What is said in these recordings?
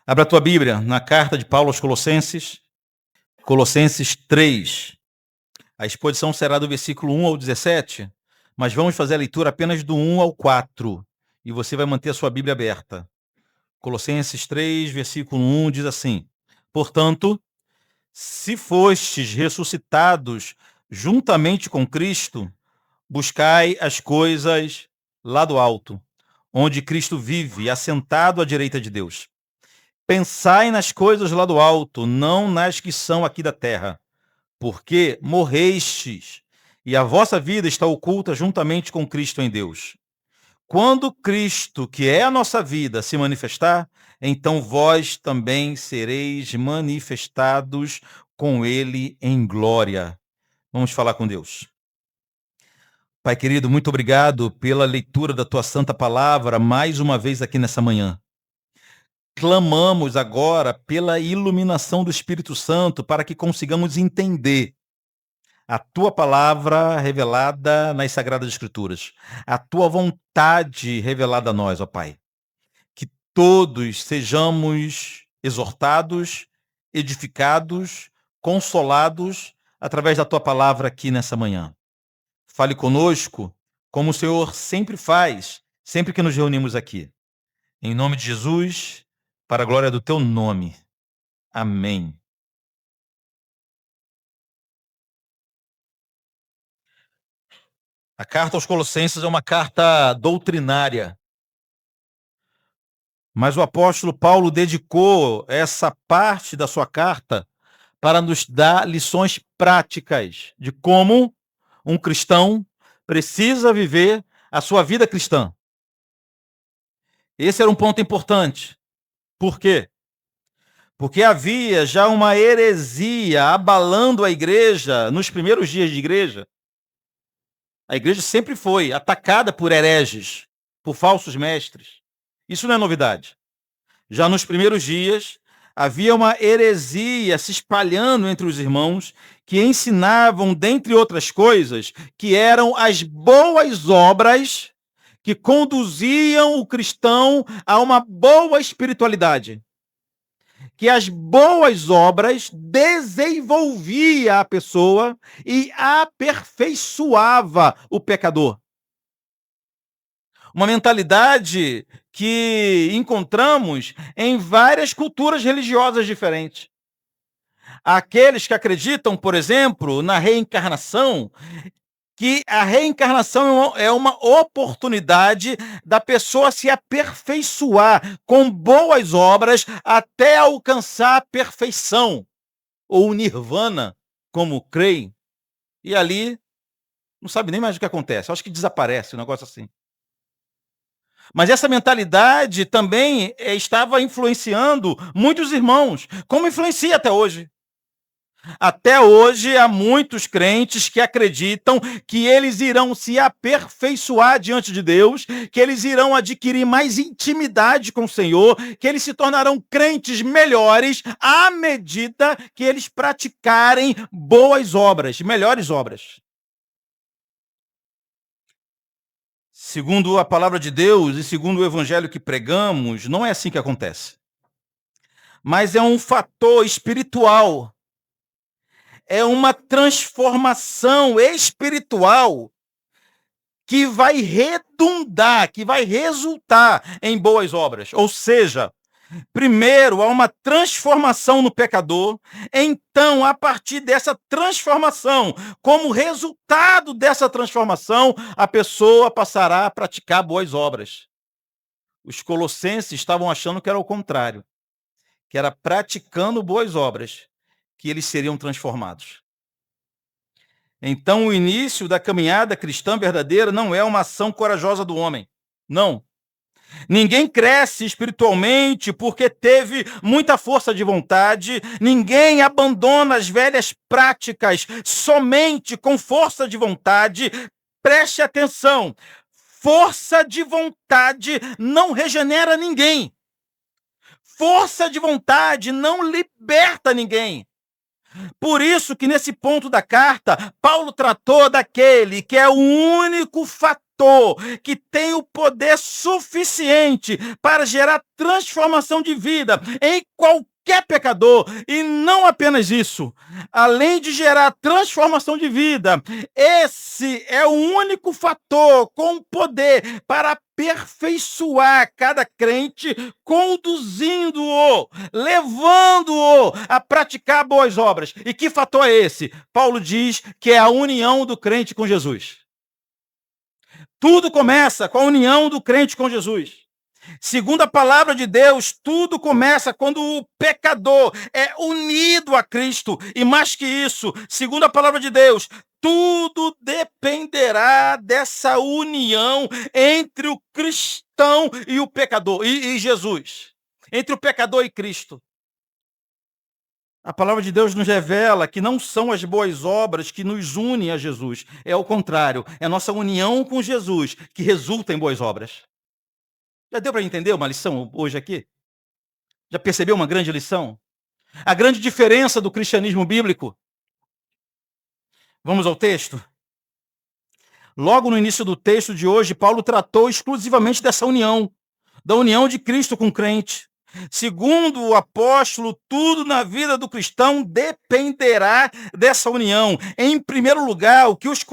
Abra a tua Bíblia na carta de Paulo aos Colossenses, Colossenses 3. A exposição será do versículo 1 ao 17, mas vamos fazer a leitura apenas do 1 ao 4, e você vai manter a sua Bíblia aberta. Colossenses 3, versículo 1 diz assim: Portanto, se fostes ressuscitados juntamente com Cristo, buscai as coisas lá do alto, onde Cristo vive, assentado à direita de Deus. Pensai nas coisas lá do alto, não nas que são aqui da terra, porque morrestes, e a vossa vida está oculta juntamente com Cristo em Deus. Quando Cristo, que é a nossa vida, se manifestar, então vós também sereis manifestados com ele em glória. Vamos falar com Deus. Pai querido, muito obrigado pela leitura da tua santa palavra mais uma vez aqui nessa manhã. Clamamos agora pela iluminação do Espírito Santo para que consigamos entender a tua palavra revelada nas Sagradas Escrituras, a tua vontade revelada a nós, ó Pai. Que todos sejamos exortados, edificados, consolados através da tua palavra aqui nessa manhã. Fale conosco como o Senhor sempre faz, sempre que nos reunimos aqui. Em nome de Jesus, para a glória do teu nome. Amém. A carta aos Colossenses é uma carta doutrinária. Mas o apóstolo Paulo dedicou essa parte da sua carta para nos dar lições práticas de como um cristão precisa viver a sua vida cristã. Esse era um ponto importante. Por quê? Porque havia já uma heresia abalando a igreja nos primeiros dias de igreja. A igreja sempre foi atacada por hereges, por falsos mestres. Isso não é novidade. Já nos primeiros dias, havia uma heresia se espalhando entre os irmãos que ensinavam, dentre outras coisas, que eram as boas obras que conduziam o cristão a uma boa espiritualidade. Que as boas obras desenvolvia a pessoa e aperfeiçoava o pecador. Uma mentalidade que encontramos em várias culturas religiosas diferentes. Aqueles que acreditam, por exemplo, na reencarnação, que a reencarnação é uma oportunidade da pessoa se aperfeiçoar com boas obras até alcançar a perfeição, ou o nirvana, como creem, e ali não sabe nem mais o que acontece. Acho que desaparece, um negócio assim. Mas essa mentalidade também estava influenciando muitos irmãos, como influencia até hoje. Até hoje há muitos crentes que acreditam que eles irão se aperfeiçoar diante de Deus, que eles irão adquirir mais intimidade com o Senhor, que eles se tornarão crentes melhores à medida que eles praticarem boas obras, melhores obras. Segundo a palavra de Deus e segundo o evangelho que pregamos, não é assim que acontece. Mas é um fator espiritual. É uma transformação espiritual que vai redundar, que vai resultar em boas obras. Ou seja, primeiro há uma transformação no pecador, então, a partir dessa transformação, como resultado dessa transformação, a pessoa passará a praticar boas obras. Os colossenses estavam achando que era o contrário, que era praticando boas obras que eles seriam transformados. Então, o início da caminhada cristã verdadeira não é uma ação corajosa do homem. Não. Ninguém cresce espiritualmente porque teve muita força de vontade. Ninguém abandona as velhas práticas somente com força de vontade. Preste atenção. Força de vontade não regenera ninguém. Força de vontade não liberta ninguém. Por isso que nesse ponto da carta, Paulo tratou daquele que é o único fator fator que tem o poder suficiente para gerar transformação de vida em qualquer pecador. E não apenas isso, além de gerar transformação de vida, esse é o único fator com poder para aperfeiçoar cada crente, conduzindo-o, levando-o a praticar boas obras. E que fator é esse? Paulo diz que é a união do crente com Jesus. Tudo começa com a união do crente com Jesus. Segundo a palavra de Deus, tudo começa quando o pecador é unido a Cristo. E mais que isso, segundo a palavra de Deus, tudo dependerá dessa união entre o cristão e o pecador, e Jesus. Entre o pecador e Cristo. A palavra de Deus nos revela que não são as boas obras que nos unem a Jesus. É o contrário, é a nossa união com Jesus que resulta em boas obras. Já deu para entender uma lição hoje aqui? Já percebeu uma grande lição? A grande diferença do cristianismo bíblico. Vamos ao texto? Logo no início do texto de hoje, Paulo tratou exclusivamente dessa união, da união de Cristo com o crente. Segundo o apóstolo, tudo na vida do cristão dependerá dessa união. Em primeiro lugar, o que os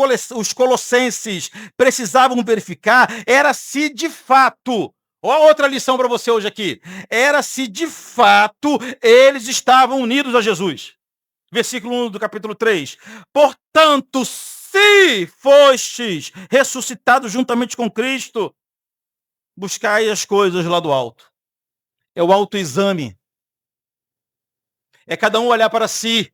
colossenses precisavam verificar era se de fato, ó, outra lição para você hoje aqui, era se de fato eles estavam unidos a Jesus. Versículo 1 do capítulo 3. Portanto, se fostes ressuscitados juntamente com Cristo, buscai as coisas lá do alto. É o autoexame. É cada um olhar para si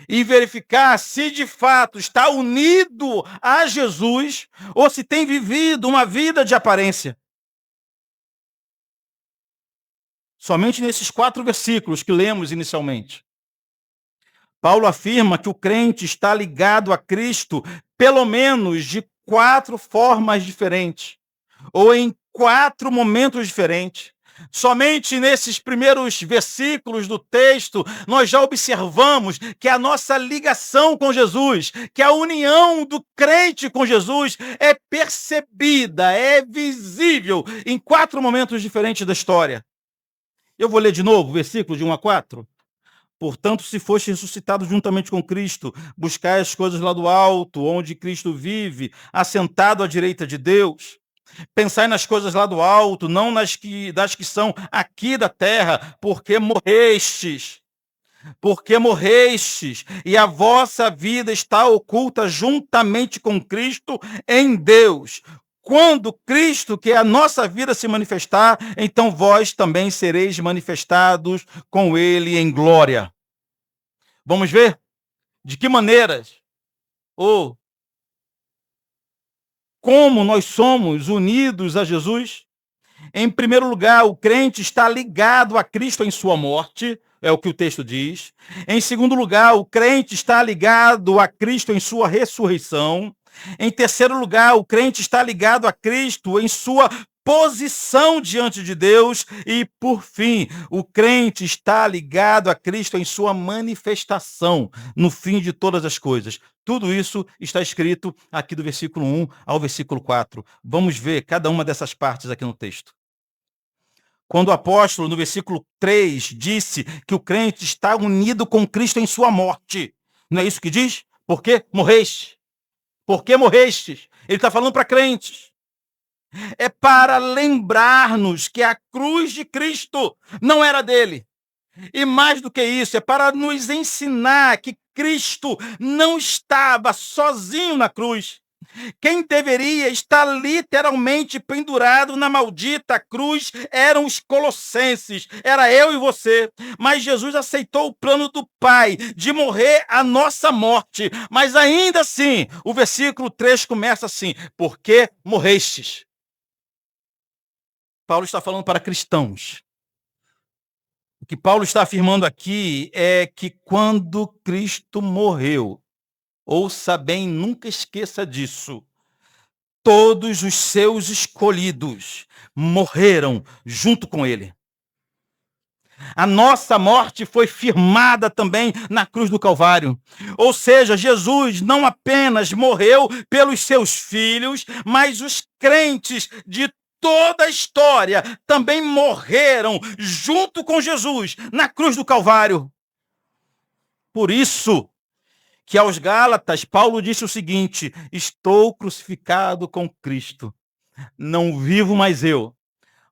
e verificar se de fato está unido a Jesus ou se tem vivido uma vida de aparência. Somente nesses 4 versículos que lemos inicialmente, Paulo afirma que o crente está ligado a Cristo pelo menos de 4 formas diferentes, ou em 4 momentos diferentes. Somente nesses primeiros versículos do texto, nós já observamos que a nossa ligação com Jesus, que a união do crente com Jesus é percebida, é visível em 4 momentos diferentes da história. Eu vou ler de novo o versículo de 1 a 4. Portanto, se foste ressuscitado juntamente com Cristo, buscai as coisas lá do alto, onde Cristo vive, assentado à direita de Deus. Pensai nas coisas lá do alto, não das que são aqui da terra, porque morrestes, e a vossa vida está oculta juntamente com Cristo em Deus. Quando Cristo, que é a nossa vida, se manifestar, então vós também sereis manifestados com ele em glória. Vamos ver de que maneiras ou como nós somos unidos a Jesus? Em primeiro lugar, o crente está ligado a Cristo em sua morte, é o que o texto diz. Em segundo lugar, o crente está ligado a Cristo em sua ressurreição. Em terceiro lugar, o crente está ligado a Cristo em sua posição diante de Deus. E, por fim, o crente está ligado a Cristo em sua manifestação no fim de todas as coisas. Tudo isso está escrito aqui do versículo 1 ao versículo 4. Vamos ver cada uma dessas partes aqui no texto. Quando o apóstolo, no versículo 3, disse que o crente está unido com Cristo em sua morte, não é isso que diz? Porque morreste. Porque morrestes. Ele está falando para crentes. É para lembrar-nos que a cruz de Cristo não era dele. E mais do que isso, é para nos ensinar que Cristo não estava sozinho na cruz. Quem deveria estar literalmente pendurado na maldita cruz eram os colossenses, era eu e você. Mas Jesus aceitou o plano do Pai de morrer a nossa morte. Mas ainda assim, o versículo 3 começa assim: porque morrestes. Paulo está falando para cristãos. O que Paulo está afirmando aqui é que quando Cristo morreu, ouça bem, nunca esqueça disso, todos os seus escolhidos morreram junto com ele. A nossa morte foi firmada também na cruz do Calvário. Ou seja, Jesus não apenas morreu pelos seus filhos, mas os crentes de toda a história também morreram junto com Jesus na cruz do Calvário. Por isso que aos Gálatas, Paulo disse o seguinte: estou crucificado com Cristo. Não vivo mais eu,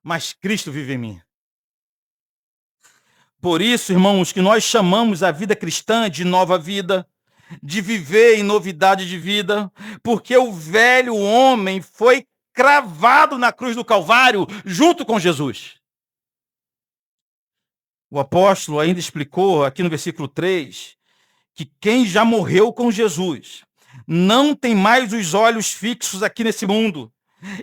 mas Cristo vive em mim. Por isso, irmãos, que nós chamamos a vida cristã de nova vida, de viver em novidade de vida, porque o velho homem foi cravado na cruz do Calvário junto com Jesus. O apóstolo ainda explicou aqui no versículo 3 que quem já morreu com Jesus não tem mais os olhos fixos aqui nesse mundo,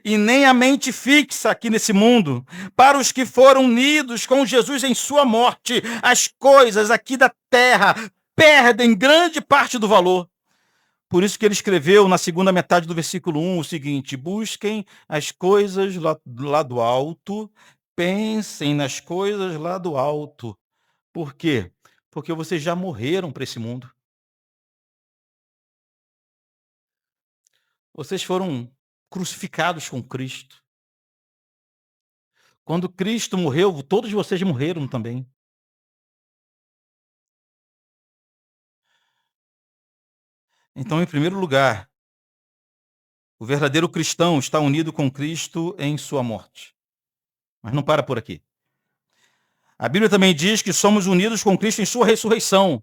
e nem a mente fixa aqui nesse mundo. Para os que foram unidos com Jesus em sua morte, as coisas aqui da terra perdem grande parte do valor. Por isso que ele escreveu na segunda metade do versículo 1 o seguinte: busquem as coisas lá do alto, pensem nas coisas lá do alto. Por quê? Porque vocês já morreram para esse mundo. Vocês foram crucificados com Cristo. Quando Cristo morreu, todos vocês morreram também. Então, em primeiro lugar, o verdadeiro cristão está unido com Cristo em sua morte. Mas não para por aqui. A Bíblia também diz que somos unidos com Cristo em sua ressurreição.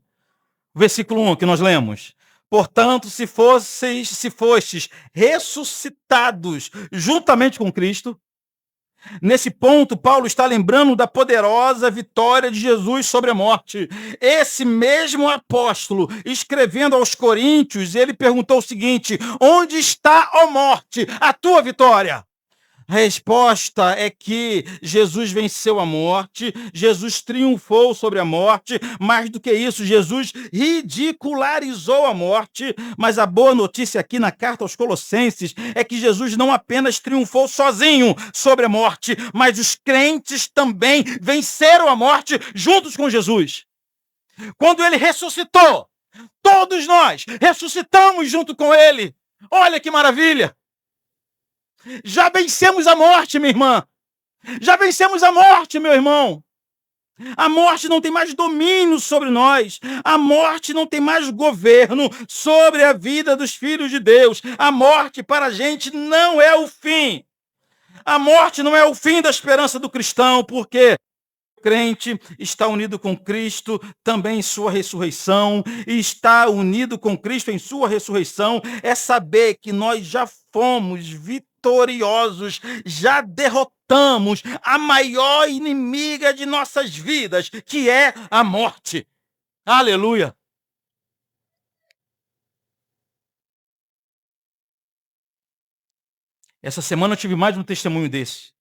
Versículo 1 que nós lemos. Portanto, se fostes ressuscitados juntamente com Cristo. Nesse ponto, Paulo está lembrando da poderosa vitória de Jesus sobre a morte. Esse mesmo apóstolo, escrevendo aos Coríntios, ele perguntou o seguinte: onde está, ó morte, a tua vitória? A resposta é que Jesus venceu a morte, Jesus triunfou sobre a morte, mais do que isso, Jesus ridicularizou a morte. Mas a boa notícia aqui na carta aos Colossenses é que Jesus não apenas triunfou sozinho sobre a morte, mas os crentes também venceram a morte juntos com Jesus. Quando ele ressuscitou, todos nós ressuscitamos junto com ele. Olha que maravilha! Já vencemos a morte, minha irmã. Já vencemos a morte, meu irmão. A morte não tem mais domínio sobre nós. A morte não tem mais governo sobre a vida dos filhos de Deus. A morte para a gente não é o fim. A morte não é o fim da esperança do cristão, porque o crente está unido com Cristo também em sua ressurreição, e estar unido com Cristo em sua ressurreição é saber que nós já fomos vitoriosos, já derrotamos a maior inimiga de nossas vidas, que é a morte. Aleluia! Essa semana eu tive mais um testemunho desse.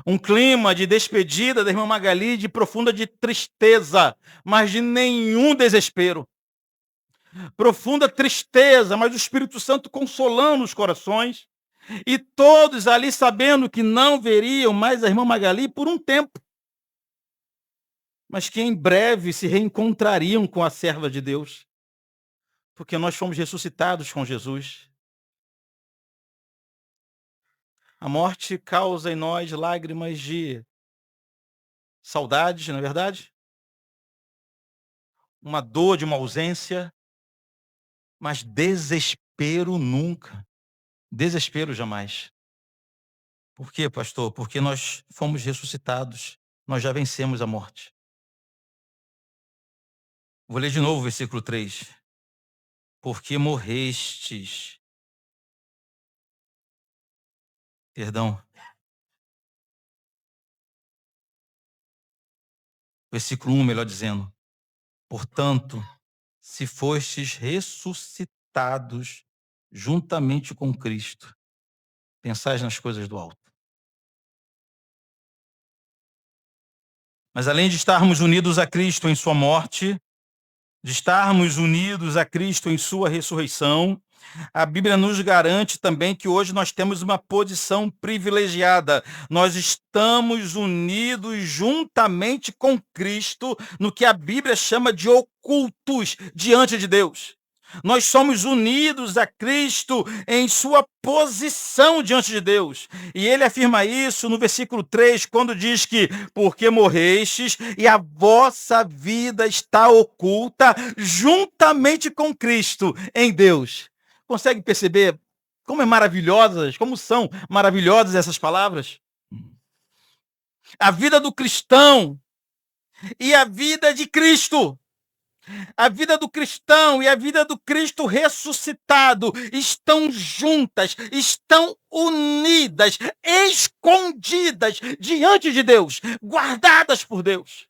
Um clima de despedida da irmã Magali, de profunda de tristeza, mas de nenhum desespero. Profunda tristeza, mas o Espírito Santo consolando os corações. E todos ali sabendo que não veriam mais a irmã Magali por um tempo, mas que em breve se reencontrariam com a serva de Deus, porque nós fomos ressuscitados com Jesus. A morte causa em nós lágrimas de saudade, não é verdade? Uma dor de uma ausência, mas desespero nunca. Desespero jamais. Por quê, pastor? Porque nós fomos ressuscitados, nós já vencemos a morte. Vou ler de novo o versículo 3. Porque morrestes. Perdão. Versículo 1, melhor dizendo. Portanto, se fostes ressuscitados juntamente com Cristo, pensais nas coisas do alto. Mas além de estarmos unidos a Cristo em sua morte, de estarmos unidos a Cristo em sua ressurreição, A Bíblia nos garante também que hoje nós temos uma posição privilegiada. Nós estamos unidos juntamente com Cristo no que a Bíblia chama de ocultos diante de Deus. Nós somos unidos a Cristo em sua posição diante de Deus. E ele afirma isso no versículo 3, quando diz que, porque morrestes e a vossa vida está oculta juntamente com Cristo em Deus. Consegue perceber como são maravilhosas essas palavras? A vida do cristão e a vida de Cristo. A vida do cristão e a vida do Cristo ressuscitado estão juntas, estão unidas, escondidas diante de Deus, guardadas por Deus.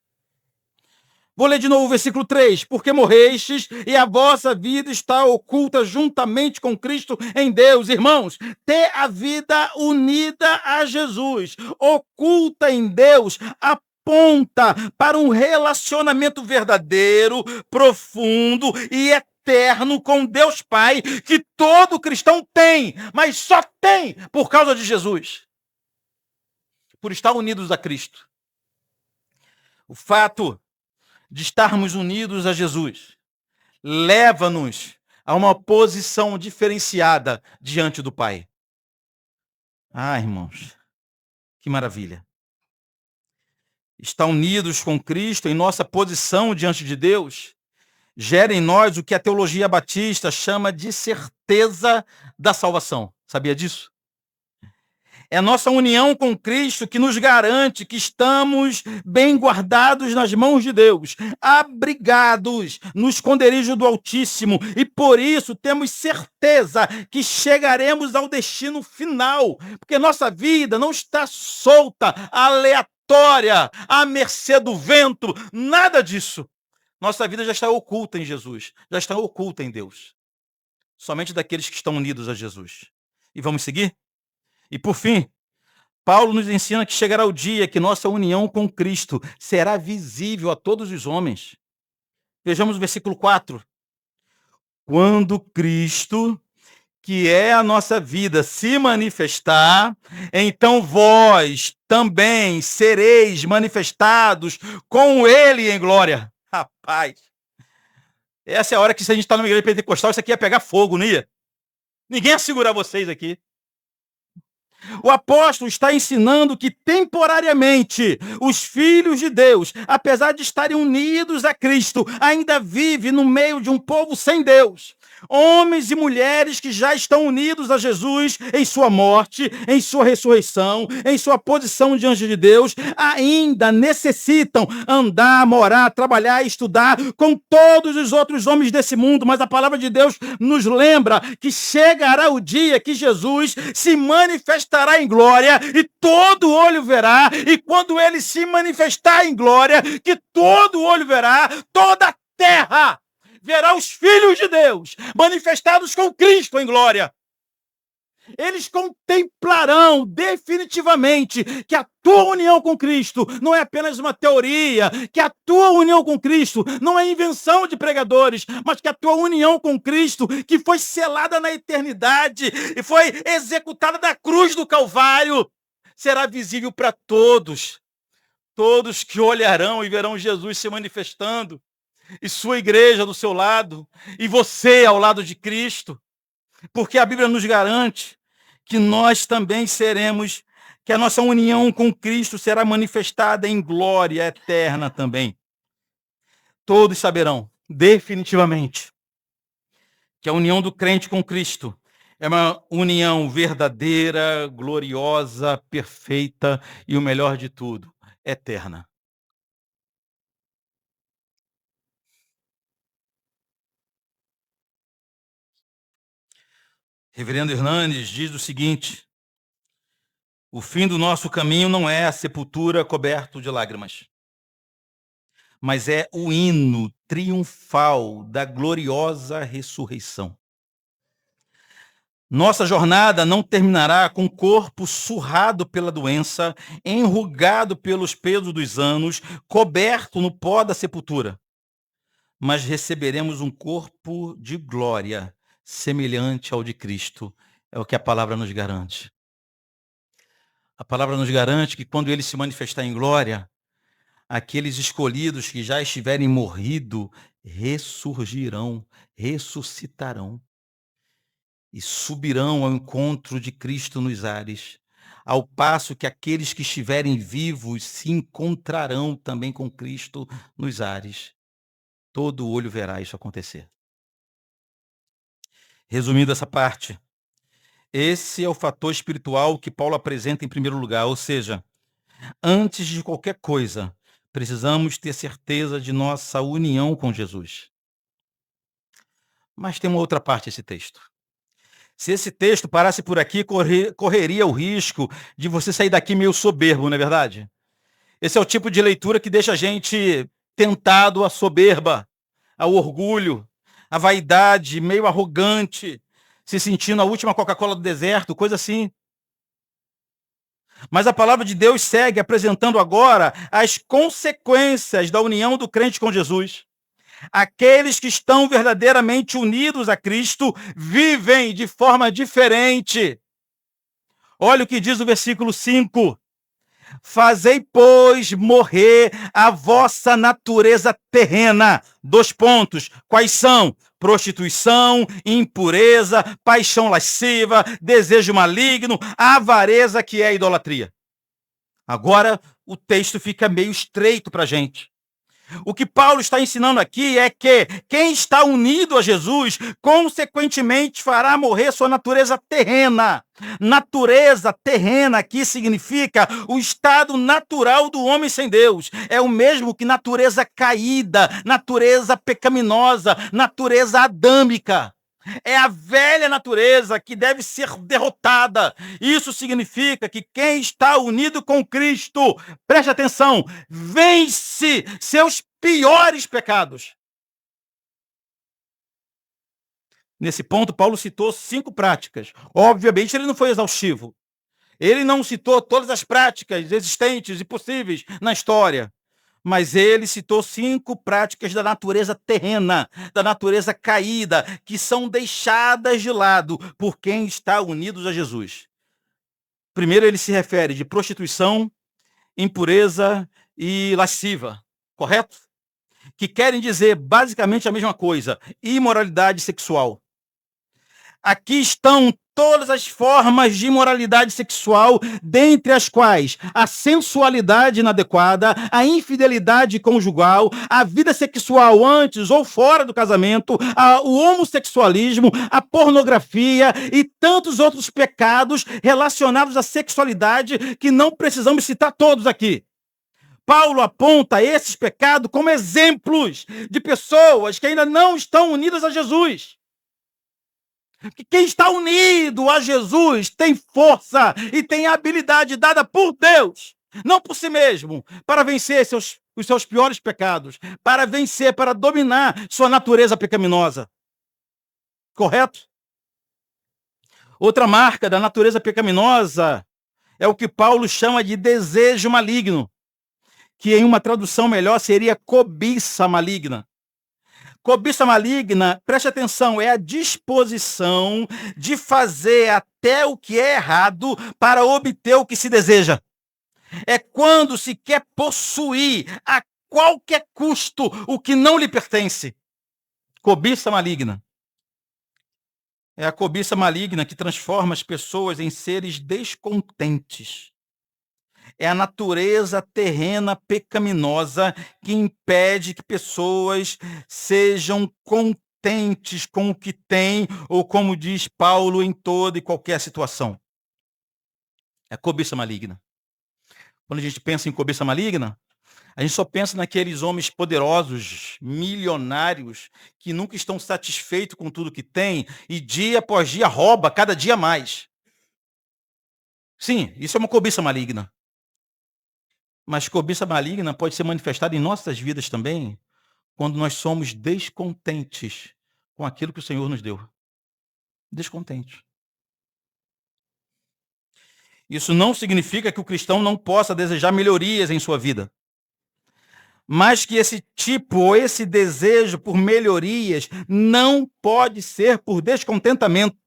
Vou ler de novo o versículo 3. Porque morrestes e a vossa vida está oculta juntamente com Cristo em Deus. Irmãos, ter a vida unida a Jesus, oculta em Deus, aponta para um relacionamento verdadeiro, profundo e eterno com Deus Pai, que todo cristão tem, mas só tem por causa de Jesus. Por estar unidos a Cristo. O fato de estarmos unidos a Jesus leva-nos a uma posição diferenciada diante do Pai. Ah, irmãos, que maravilha. Estar unidos com Cristo em nossa posição diante de Deus gera em nós o que a teologia batista chama de certeza da salvação. Sabia disso? É a nossa união com Cristo que nos garante que estamos bem guardados nas mãos de Deus, abrigados no esconderijo do Altíssimo, e por isso temos certeza que chegaremos ao destino final, porque nossa vida não está solta, aleatória, à mercê do vento, nada disso. Nossa vida já está oculta em Jesus, já está oculta em Deus. Somente daqueles que estão unidos a Jesus. E vamos seguir? E por fim, Paulo nos ensina que chegará o dia que nossa união com Cristo será visível a todos os homens. Vejamos o versículo 4. Quando Cristo, que é a nossa vida, se manifestar, então vós também sereis manifestados com Ele em glória. Rapaz, essa é a hora que se a gente está numa igreja pentecostal, isso aqui ia pegar fogo, não ia? Ninguém ia segurar vocês aqui. O apóstolo está ensinando que temporariamente os filhos de Deus, apesar de estarem unidos a Cristo, ainda vivem no meio de um povo sem Deus. Homens e mulheres que já estão unidos a Jesus em sua morte, em sua ressurreição, em sua posição diante de Deus, ainda necessitam andar, morar, trabalhar, estudar com todos os outros homens desse mundo. Mas a palavra de Deus nos lembra que chegará o dia que Jesus se manifestará em glória e todo olho verá, e quando ele se manifestar em glória, que todo olho verá, toda a terra verá os filhos de Deus manifestados com Cristo em glória. Eles contemplarão definitivamente que a tua união com Cristo não é apenas uma teoria, que a tua união com Cristo não é invenção de pregadores, mas que a tua união com Cristo, que foi selada na eternidade e foi executada na cruz do Calvário, será visível para todos. Todos que olharão e verão Jesus se manifestando, e sua igreja do seu lado, e você ao lado de Cristo, porque a Bíblia nos garante que nós também seremos, que a nossa união com Cristo será manifestada em glória eterna também. Todos saberão, definitivamente, que a união do crente com Cristo é uma união verdadeira, gloriosa, perfeita e, o melhor de tudo, eterna. Reverendo Hernandes diz o seguinte: o fim do nosso caminho não é a sepultura coberto de lágrimas, mas é o hino triunfal da gloriosa ressurreição. Nossa jornada não terminará com o corpo surrado pela doença, enrugado pelos pesos dos anos, coberto no pó da sepultura, mas receberemos um corpo de glória, semelhante ao de Cristo. É o que a palavra nos garante. A palavra nos garante que quando ele se manifestar em glória, aqueles escolhidos que já estiverem morrido ressurgirão, ressuscitarão e subirão ao encontro de Cristo nos ares, ao passo que aqueles que estiverem vivos se encontrarão também com Cristo nos ares. Todo olho verá isso acontecer. Resumindo essa parte, esse é o fator espiritual que Paulo apresenta em primeiro lugar, ou seja, antes de qualquer coisa, precisamos ter certeza de nossa união com Jesus. Mas tem uma outra parte desse texto. Se esse texto parasse por aqui, correria o risco de você sair daqui meio soberbo, não é verdade? Esse é o tipo de leitura que deixa a gente tentado à soberba, ao orgulho, à vaidade, meio arrogante, se sentindo a última Coca-Cola do deserto, coisa assim. Mas a palavra de Deus segue apresentando agora as consequências da união do crente com Jesus. Aqueles que estão verdadeiramente unidos a Cristo vivem de forma diferente. Olha o que diz o versículo 5. Fazei, pois, morrer a vossa natureza terrena. 2 pontos. Quais são? Prostituição, impureza, paixão lasciva, desejo maligno, avareza, que é a idolatria. Agora, o texto fica meio estreito para a gente. O que Paulo está ensinando aqui é que quem está unido a Jesus, consequentemente, fará morrer sua natureza terrena. Natureza terrena aqui significa o estado natural do homem sem Deus. É o mesmo que natureza caída, natureza pecaminosa, natureza adâmica. É a velha natureza que deve ser derrotada. Isso significa que quem está unido com Cristo, preste atenção, vence seus piores pecados. Nesse ponto, Paulo citou 5 práticas. Obviamente, ele não foi exaustivo. Ele não citou todas as práticas existentes e possíveis na história. Mas ele citou 5 práticas da natureza terrena, da natureza caída, que são deixadas de lado por quem está unido a Jesus. Primeiro, ele se refere de prostituição, impureza e lasciva, correto? Que querem dizer basicamente a mesma coisa, imoralidade sexual. Aqui estão todas as formas de imoralidade sexual, dentre as quais a sensualidade inadequada, a infidelidade conjugal, a vida sexual antes ou fora do casamento, o homossexualismo, a pornografia e tantos outros pecados relacionados à sexualidade que não precisamos citar todos aqui. Paulo aponta esses pecados como exemplos de pessoas que ainda não estão unidas a Jesus. Que quem está unido a Jesus tem força e tem habilidade dada por Deus, não por si mesmo, para vencer os seus piores pecados, para vencer, para dominar sua natureza pecaminosa. Correto? Outra marca da natureza pecaminosa é o que Paulo chama de desejo maligno, que em uma tradução melhor seria cobiça maligna. Cobiça maligna, preste atenção, é a disposição de fazer até o que é errado para obter o que se deseja. É quando se quer possuir a qualquer custo o que não lhe pertence. Cobiça maligna. É a cobiça maligna que transforma as pessoas em seres descontentes. É a natureza terrena pecaminosa que impede que pessoas sejam contentes com o que têm, ou como diz Paulo, em toda e qualquer situação. É a cobiça maligna. Quando a gente pensa em cobiça maligna, a gente só pensa naqueles homens poderosos, milionários, que nunca estão satisfeitos com tudo que têm e dia após dia rouba cada dia mais. Sim, isso é uma cobiça maligna. Mas cobiça maligna pode ser manifestada em nossas vidas também, quando nós somos descontentes com aquilo que o Senhor nos deu. Descontentes. Isso não significa que o cristão não possa desejar melhorias em sua vida. mas que esse tipo ou esse desejo por melhorias não pode ser por descontentamento.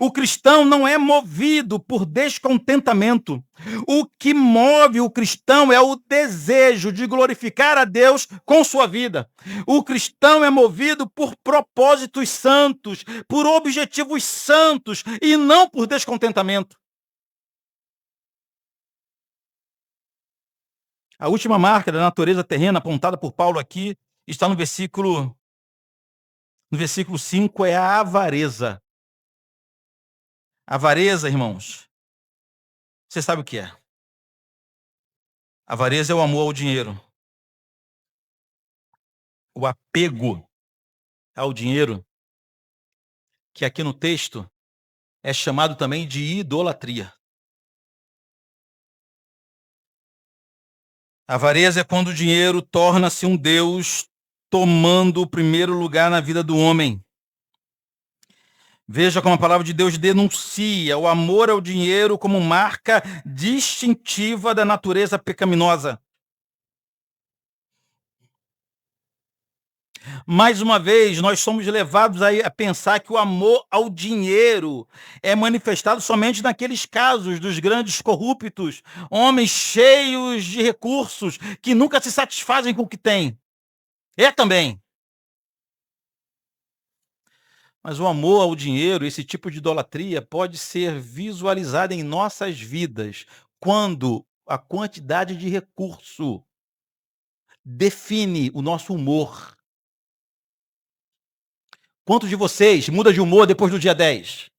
O cristão não é movido por descontentamento. O que move o cristão é o desejo de glorificar a Deus com sua vida. O cristão é movido por propósitos santos, por objetivos santos e não por descontentamento. A última marca da natureza terrena apontada por Paulo aqui está no versículo 5, é a avareza. Avareza, irmãos, você sabe o que é? Avareza é o amor ao dinheiro. O apego ao dinheiro, que aqui no texto é chamado também de idolatria. Avareza é quando o dinheiro torna-se um Deus, tomando o primeiro lugar na vida do homem. Veja como a palavra de Deus denuncia o amor ao dinheiro como marca distintiva da natureza pecaminosa. Mais uma vez, nós somos levados a pensar que o amor ao dinheiro é manifestado somente naqueles casos dos grandes corruptos, homens cheios de recursos, que nunca se satisfazem com o que têm. É também. Mas o amor ao dinheiro, esse tipo de idolatria, pode ser visualizado em nossas vidas quando a quantidade de recurso define o nosso humor. Quantos de vocês muda de humor depois do dia 10?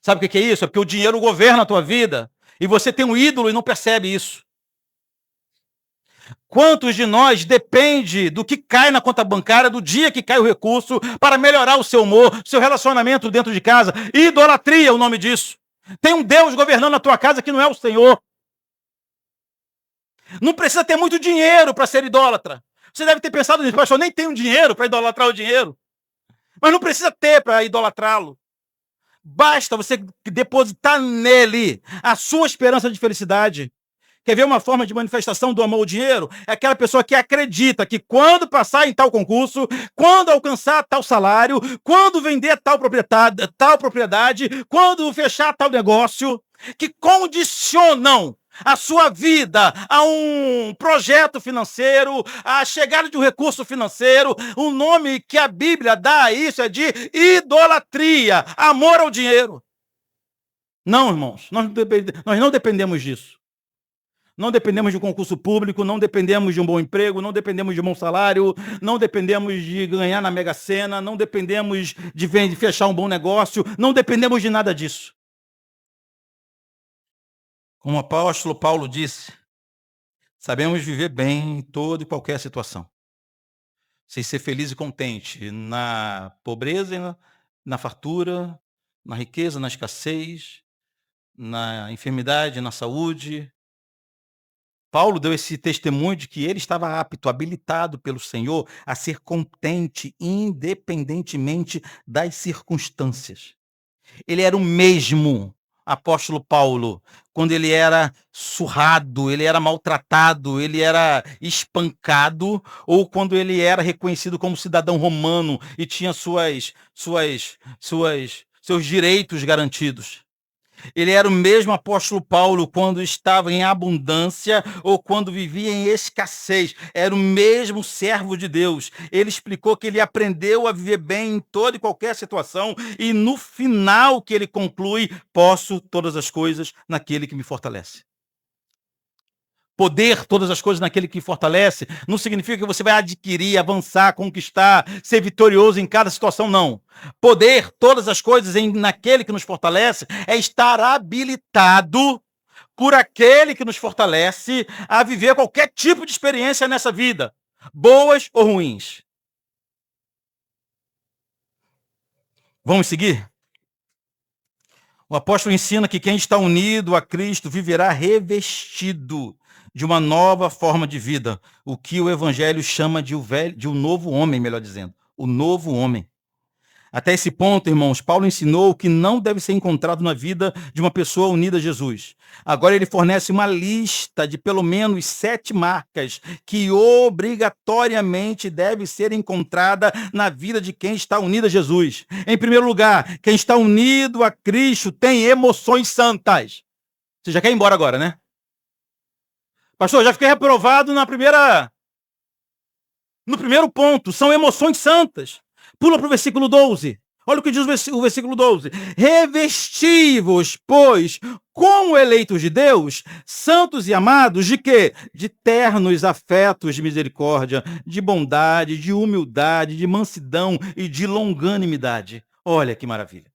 Sabe o que é isso? É porque o dinheiro governa a tua vida e você tem um ídolo e não percebe isso. Quantos de nós depende do que cai na conta bancária, do dia que cai o recurso, para melhorar o seu humor, seu relacionamento dentro de casa? Idolatria é o nome disso. Tem um Deus governando a tua casa que não é o Senhor. Não precisa ter muito dinheiro para ser idólatra. Você deve ter pensado nisso, pastor, nem tenho dinheiro para idolatrar o dinheiro. Mas não precisa ter para idolatrá-lo. Basta você depositar nele a sua esperança de felicidade. Quer ver uma forma de manifestação do amor ao dinheiro? É aquela pessoa que acredita que quando passar em tal concurso, quando alcançar tal salário, quando vender tal propriedade, quando fechar tal negócio, que condicionam a sua vida a um projeto financeiro, a chegada de um recurso financeiro. O nome que a Bíblia dá a isso é de idolatria, amor ao dinheiro. Não, irmãos, nós não dependemos disso. Não dependemos de um concurso público, não dependemos de um bom emprego, não dependemos de um bom salário, não dependemos de ganhar na Mega Sena, não dependemos de fechar um bom negócio, não dependemos de nada disso. Como o apóstolo Paulo disse, sabemos viver bem em toda e qualquer situação. Sem ser feliz e contente na pobreza e na fartura, na riqueza, na escassez, na enfermidade, na saúde. Paulo deu esse testemunho de que ele estava apto, habilitado pelo Senhor a ser contente, independentemente das circunstâncias. Ele era o mesmo apóstolo Paulo, quando ele era surrado, ele era maltratado, ele era espancado, ou quando ele era reconhecido como cidadão romano e tinha seus direitos garantidos. Ele era o mesmo apóstolo Paulo quando estava em abundância ou quando vivia em escassez. Era o mesmo servo de Deus. Ele explicou que ele aprendeu a viver bem em toda e qualquer situação e no final que ele conclui, posso todas as coisas naquele que me fortalece. Poder todas as coisas naquele que fortalece não significa que você vai adquirir, avançar, conquistar, ser vitorioso em cada situação, não. Poder todas as coisas naquele que nos fortalece é estar habilitado por aquele que nos fortalece a viver qualquer tipo de experiência nessa vida, boas ou ruins. Vamos seguir? O apóstolo ensina que quem está unido a Cristo viverá revestido de uma nova forma de vida, o que o evangelho chama de um novo homem, melhor dizendo, o novo homem. Até esse ponto, irmãos, Paulo ensinou o que não deve ser encontrado na vida de uma pessoa unida a Jesus. Agora ele fornece uma lista de pelo menos 7 marcas que obrigatoriamente deve ser encontrada na vida de quem está unido a Jesus. Em primeiro lugar, quem está unido a Cristo tem emoções santas. Você já quer ir embora agora, né? Pastor, já fiquei reprovado no primeiro ponto. São emoções santas. Pula para o versículo 12. Olha o que diz o versículo 12. Revesti-vos, pois, como eleitos de Deus, santos e amados, de quê? De ternos afetos de misericórdia, de bondade, de humildade, de mansidão e de longanimidade. Olha que maravilha.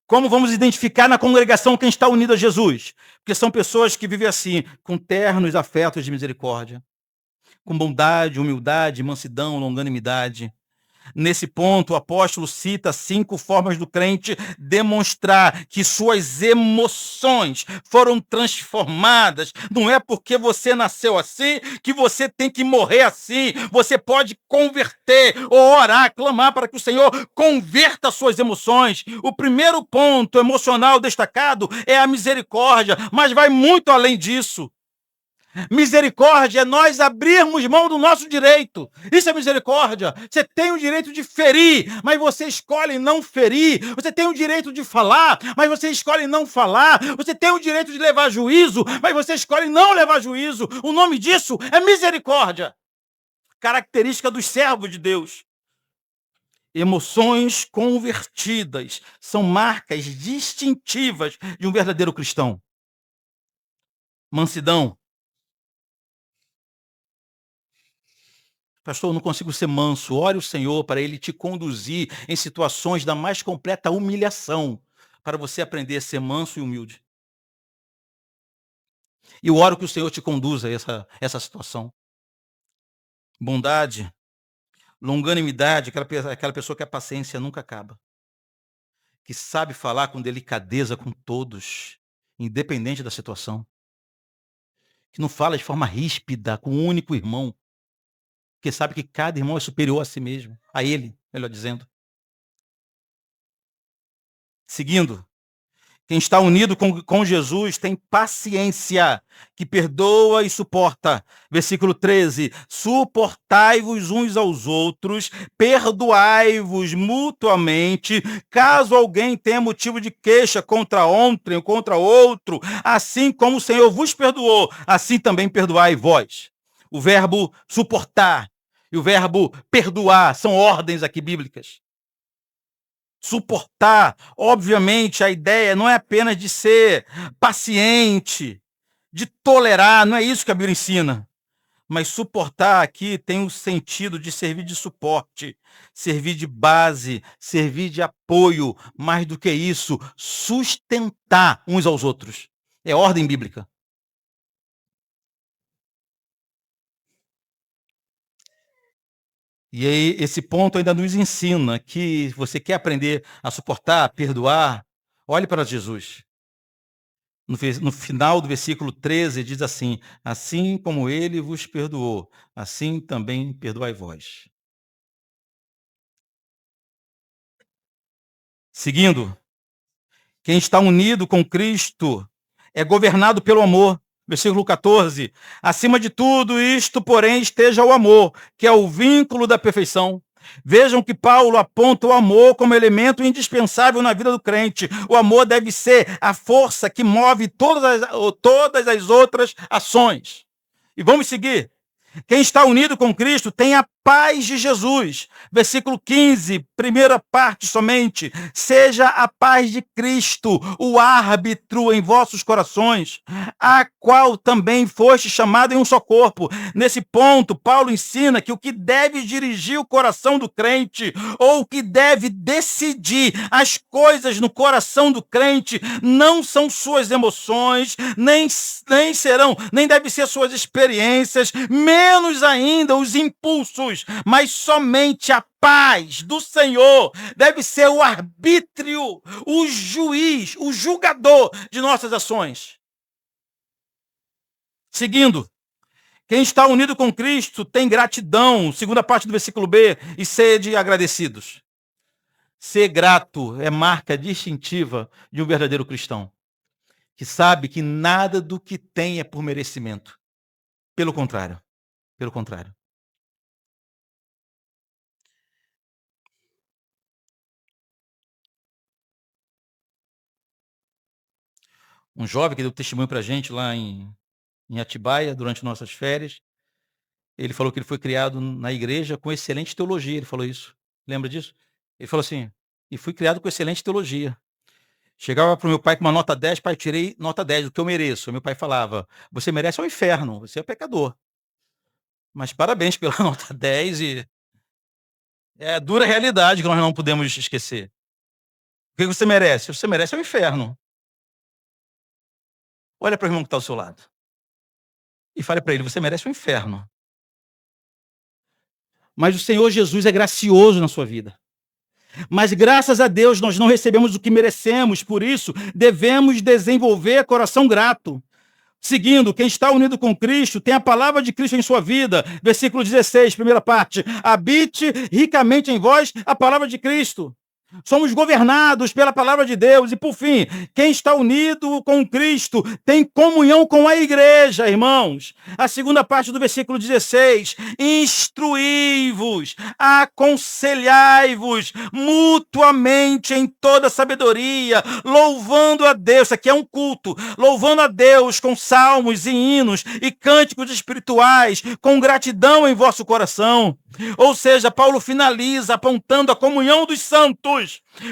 Como vamos identificar na congregação quem está unido a Jesus? Porque são pessoas que vivem assim, com ternos afetos de misericórdia, com bondade, humildade, mansidão, longanimidade. Nesse ponto, o apóstolo cita 5 formas do crente demonstrar que suas emoções foram transformadas. Não é porque você nasceu assim que você tem que morrer assim. Você pode converter, ou orar, clamar para que o Senhor converta suas emoções. O primeiro ponto emocional destacado é a misericórdia, mas vai muito além disso. Misericórdia é nós abrirmos mão do nosso direito. Isso é misericórdia. Você tem o direito de ferir, mas você escolhe não ferir. Você tem o direito de falar, mas você escolhe não falar. Você tem o direito de levar juízo, mas você escolhe não levar juízo. O nome disso é misericórdia. Característica dos servos de Deus. Emoções convertidas são marcas distintivas de um verdadeiro cristão. Mansidão. Pastor, eu não consigo ser manso. Ore o Senhor para Ele te conduzir em situações da mais completa humilhação, para você aprender a ser manso e humilde. E eu oro que o Senhor te conduza a essa situação. Bondade, longanimidade, aquela pessoa que a paciência nunca acaba. Que sabe falar com delicadeza com todos, independente da situação. Que não fala de forma ríspida com um único irmão. Porque sabe que cada irmão é superior a si mesmo, a ele, melhor dizendo. Seguindo, quem está unido com Jesus tem paciência, que perdoa e suporta. Versículo 13. Suportai-vos uns aos outros, perdoai-vos mutuamente, caso alguém tenha motivo de queixa contra ontem ou contra outro, assim como o Senhor vos perdoou, assim também perdoai vós. O verbo suportar e o verbo perdoar são ordens aqui bíblicas. Suportar, obviamente, a ideia não é apenas de ser paciente, de tolerar, não é isso que a Bíblia ensina. Mas suportar aqui tem o sentido de servir de suporte, servir de base, servir de apoio, mais do que isso, sustentar uns aos outros. É ordem bíblica. E aí, esse ponto ainda nos ensina que você quer aprender a suportar, a perdoar, olhe para Jesus. No final do versículo 13 diz assim: assim como ele vos perdoou, assim também perdoai vós. Seguindo, quem está unido com Cristo é governado pelo amor. Versículo 14. Acima de tudo isto, porém, esteja o amor, que é o vínculo da perfeição. Vejam que Paulo aponta o amor como elemento indispensável na vida do crente. O amor deve ser a força que move todas as outras ações. E vamos seguir. Quem está unido com Cristo tem a paz de Jesus. Versículo 15, primeira parte somente. Seja a paz de Cristo o árbitro em vossos corações, a qual também foste chamado em um só corpo. Nesse ponto, Paulo ensina que o que deve dirigir o coração do crente, ou o que deve decidir as coisas no coração do crente, não são suas emoções, nem devem ser suas experiências, menos ainda os impulsos, mas somente a paz do Senhor deve ser o arbítrio, o juiz, o julgador de nossas ações. Seguindo, quem está unido com Cristo tem gratidão, segunda parte do versículo B, e sede agradecidos. Ser grato é marca distintiva de um verdadeiro cristão, que sabe que nada do que tem é por merecimento. Pelo contrário, pelo contrário. Um jovem que deu testemunho para a gente lá em Atibaia, durante nossas férias, ele falou que ele foi criado na igreja com excelente teologia, ele falou isso. Lembra disso? Ele falou assim: "E fui criado com excelente teologia". Chegava para o meu pai com uma nota 10, pai, tirei nota 10, o que eu mereço. Meu pai falava: "Você merece ao inferno, você é pecador. Mas parabéns pela nota 10 e é a dura realidade que nós não podemos esquecer. O que você merece? Você merece ao inferno". Olha para o irmão que está ao seu lado e fale para ele: "Você merece o inferno". Mas o Senhor Jesus é gracioso na sua vida. Mas graças a Deus nós não recebemos o que merecemos, por isso devemos desenvolver coração grato. Seguindo, quem está unido com Cristo tem a palavra de Cristo em sua vida. Versículo 16, primeira parte. Habite ricamente em vós a palavra de Cristo. Somos governados pela palavra de Deus. E, por fim, quem está unido com Cristo tem comunhão com a igreja, irmãos. A segunda parte do versículo 16. Instruí-vos, aconselhai-vos mutuamente em toda sabedoria, louvando a Deus. Isso aqui é um culto. Louvando a Deus com salmos e hinos e cânticos espirituais, com gratidão em vosso coração. Ou seja, Paulo finaliza apontando a comunhão dos santos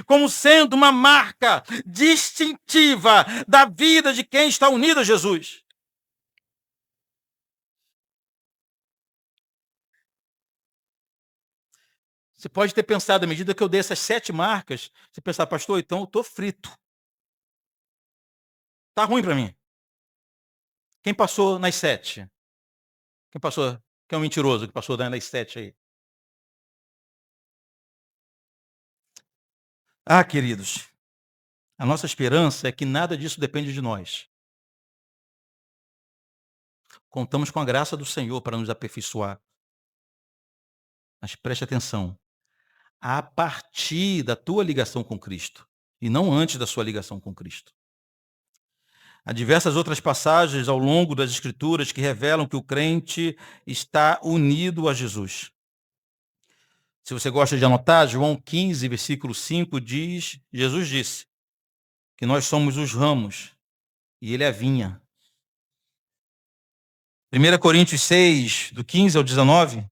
como sendo uma marca distintiva da vida de quem está unido a Jesus. Você pode ter pensado, à medida que eu dei essas 7 marcas, você pensar: "Pastor, então eu estou frito. Tá ruim para mim". Quem passou nas 7? Quem passou? Quem é um mentiroso que passou nas 7 aí? Ah, queridos, a nossa esperança é que nada disso depende de nós. Contamos com a graça do Senhor para nos aperfeiçoar. Mas preste atenção, a partir da tua ligação com Cristo, e não antes da sua ligação com Cristo. Há diversas outras passagens ao longo das Escrituras que revelam que o crente está unido a Jesus. Se você gosta de anotar, João 15, versículo 5 diz, Jesus disse que nós somos os ramos e ele é a vinha. 1 Coríntios 6, do 15 ao 19,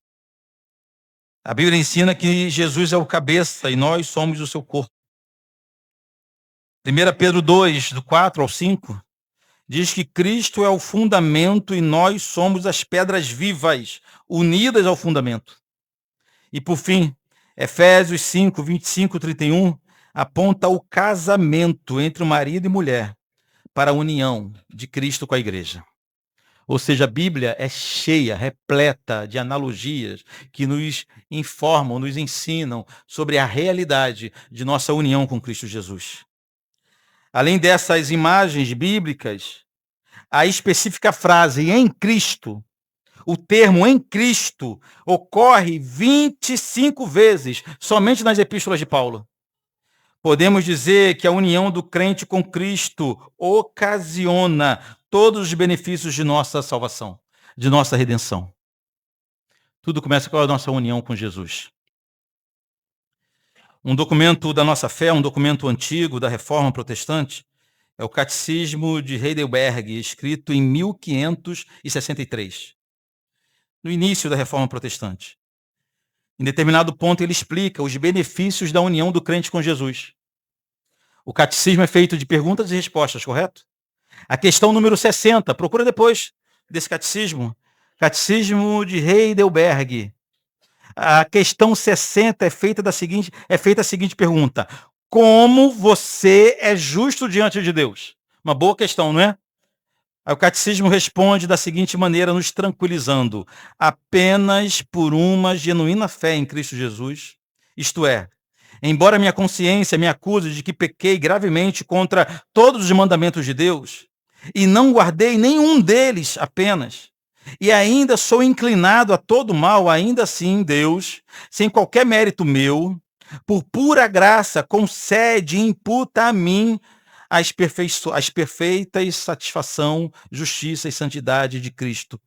a Bíblia ensina que Jesus é o cabeça e nós somos o seu corpo. 1 Pedro 2, do 4 ao 5, diz que Cristo é o fundamento e nós somos as pedras vivas, unidas ao fundamento. E por fim, Efésios 5, 25 e 31, aponta o casamento entre o marido e mulher para a união de Cristo com a igreja. Ou seja, a Bíblia é cheia, repleta de analogias que nos informam, nos ensinam sobre a realidade de nossa união com Cristo Jesus. Além dessas imagens bíblicas, a específica frase "em Cristo", o termo "em Cristo", ocorre 25 vezes somente nas epístolas de Paulo. Podemos dizer que a união do crente com Cristo ocasiona todos os benefícios de nossa salvação, de nossa redenção. Tudo começa com a nossa união com Jesus. Um documento da nossa fé, um documento antigo da Reforma Protestante, é o Catecismo de Heidelberg, escrito em 1563, no início da Reforma Protestante. Em determinado ponto, ele explica os benefícios da união do crente com Jesus. O catecismo é feito de perguntas e respostas, correto? A questão número 60, procura depois desse catecismo. Catecismo de Heidelberg. A questão 60 é feita a seguinte pergunta: como você é justo diante de Deus? Uma boa questão, não é? Aí o catecismo responde da seguinte maneira, nos tranquilizando: apenas por uma genuína fé em Cristo Jesus, isto é, embora minha consciência me acuse de que pequei gravemente contra todos os mandamentos de Deus, e não guardei nenhum deles apenas, e ainda sou inclinado a todo mal, ainda assim Deus, sem qualquer mérito meu, por pura graça, concede e imputa a mim as perfeitas satisfação, justiça e santidade de Cristo,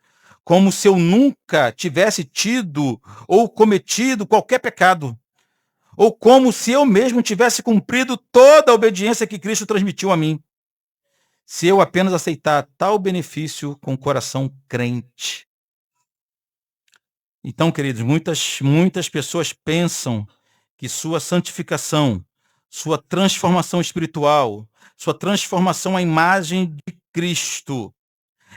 como se eu nunca tivesse tido ou cometido qualquer pecado, ou como se eu mesmo tivesse cumprido toda a obediência que Cristo transmitiu a mim, se eu apenas aceitar tal benefício com o coração crente. Então, queridos, muitas pessoas pensam que sua santificação, sua transformação espiritual, sua transformação à imagem de Cristo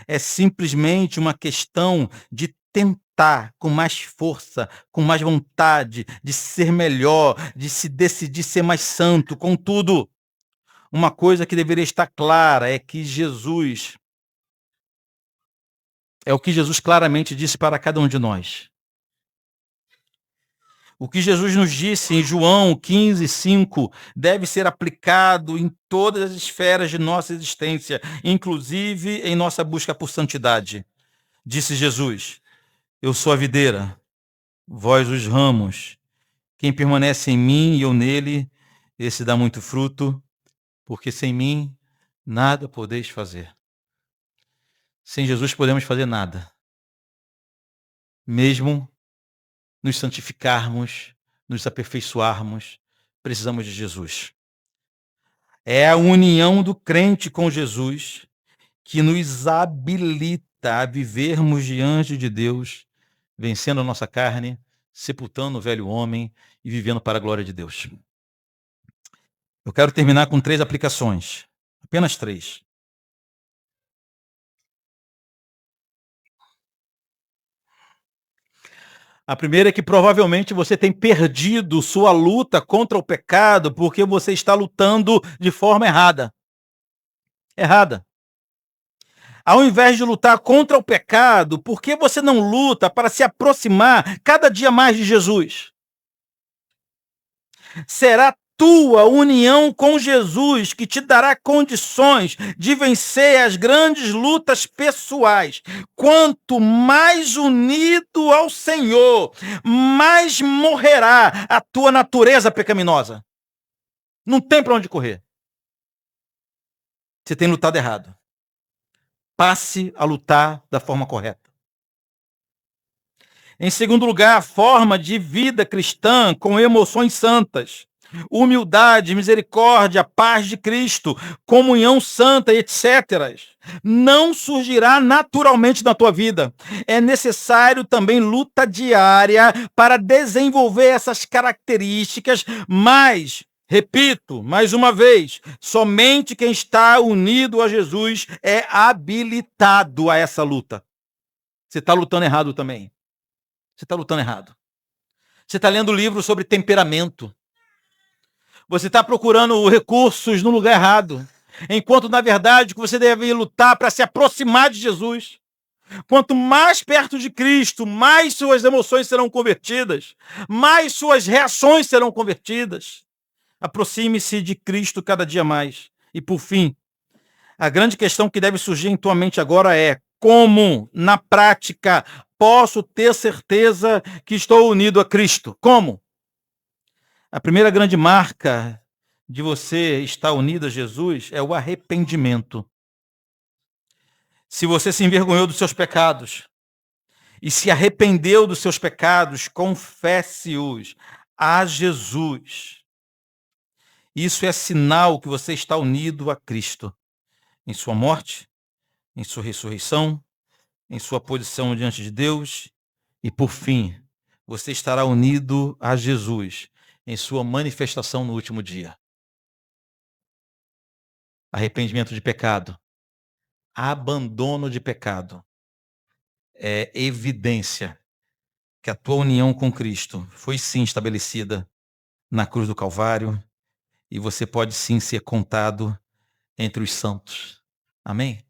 é simplesmente uma questão de tentar com mais força, com mais vontade, de ser melhor, de se decidir ser mais santo. Contudo, uma coisa que deveria estar clara é que o que Jesus claramente disse para cada um de nós. O que Jesus nos disse em João 15:5 deve ser aplicado em todas as esferas de nossa existência, inclusive em nossa busca por santidade. Disse Jesus: eu sou a videira, vós os ramos. Quem permanece em mim e eu nele, esse dá muito fruto, porque sem mim nada podeis fazer. Sem Jesus podemos fazer nada. Mesmo nos santificarmos, nos aperfeiçoarmos, precisamos de Jesus. É a união do crente com Jesus que nos habilita a vivermos diante de Deus, vencendo a nossa carne, sepultando o velho homem e vivendo para a glória de Deus. Eu quero terminar com 3 aplicações, apenas 3. A primeira é que provavelmente você tem perdido sua luta contra o pecado porque você está lutando de forma errada. Ao invés de lutar contra o pecado, por que você não luta para se aproximar cada dia mais de Jesus? Será tua união com Jesus que te dará condições de vencer as grandes lutas pessoais. Quanto mais unido ao Senhor, mais morrerá a tua natureza pecaminosa. Não tem para onde correr. Você tem lutado errado. Passe a lutar da forma correta. Em segundo lugar, a forma de vida cristã com emoções santas. Humildade, misericórdia, paz de Cristo, comunhão santa, etc. Não surgirá naturalmente na tua vida. É necessário também luta diária para desenvolver essas características, mas, repito, mais uma vez, somente quem está unido a Jesus é habilitado a essa luta. Você está lutando errado também. Você está lutando errado. Você está lendo livros sobre temperamento. Você está procurando recursos no lugar errado. Enquanto, na verdade, você deve lutar para se aproximar de Jesus. Quanto mais perto de Cristo, mais suas emoções serão convertidas, mais suas reações serão convertidas. Aproxime-se de Cristo cada dia mais. E, por fim, a grande questão que deve surgir em tua mente agora é: como, na prática, posso ter certeza que estou unido a Cristo? Como? A primeira grande marca de você estar unido a Jesus é o arrependimento. Se você se envergonhou dos seus pecados e se arrependeu dos seus pecados, confesse-os a Jesus. Isso é sinal que você está unido a Cristo, em sua morte, em sua ressurreição, em sua posição diante de Deus e, por fim, você estará unido a Jesus em sua manifestação no último dia. Arrependimento de pecado, abandono de pecado, é evidência que a tua união com Cristo foi sim estabelecida na cruz do Calvário e você pode sim ser contado entre os santos. Amém?